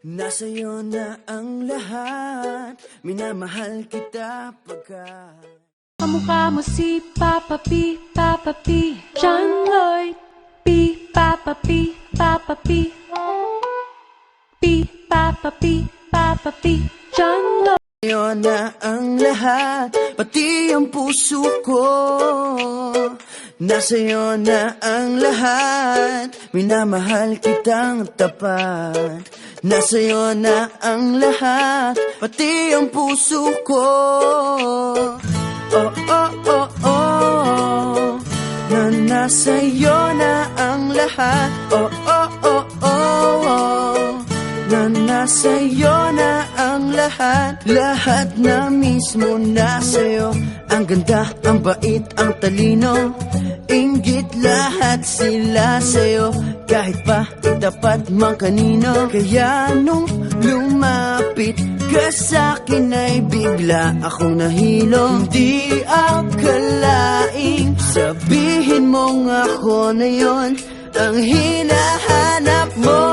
Nasa'yo na ang lahat, minamahal kita pagkat Kamukha mo si Papa P, Papa P, John Lloyd P, Papa P, Papa P, P, Papa P, Papa P, John Lloyd. Sa'yo na ang lahat, pati ang puso ko. Nasa'yo na ang lahat, minamahal kitang tapat. Nasa'yo na ang lahat, pati ang puso ko. Oh, oh, oh, oh, na nasa'yo na ang lahat. Oh, oh, oh, oh, oh, na nasa'yo na ang lahat. Lahat na mismo nasa'yo. Ang ganda, ang bait, ang talino, inggit lahat sila sa'yo. Kahit pa itapat mang kanino. Kaya nung lumapit ka sa'kin ay bigla akong nahilo. Hindi akalaing sabihin mong ako na yon ang hinahanap mo.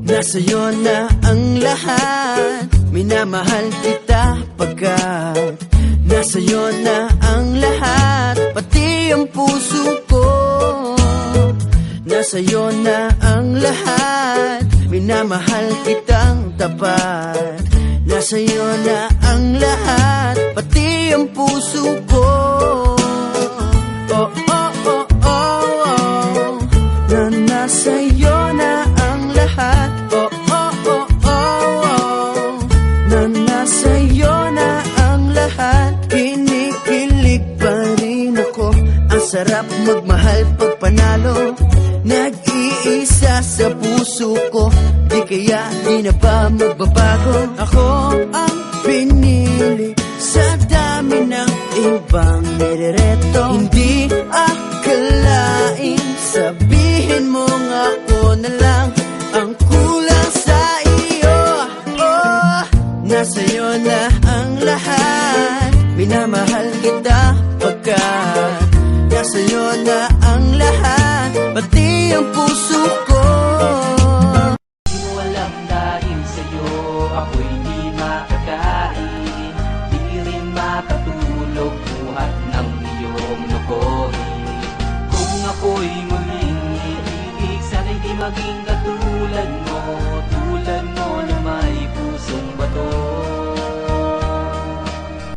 Nasa'yo na ang lahat, minamahal kita pagkat nasa'yo na ang lahat, pati ang puso ko. Nasa'yo na ang lahat, minamahal kitang tapat. Nasa'yo na ang lahat, pati ang puso ko. Oh, oh, oh, oh, oh, na nasa'yo na ang lahat. Oh, oh, oh, oh, oh, na nasa'yo na ang lahat. Kinikilig pa rin ako, ang sarap magmahal pag panalo. Nag-iisa sa puso ko, di kaya di na ba magbabago. Ako ang pinili sa dami ng ibang nirereto. Hindi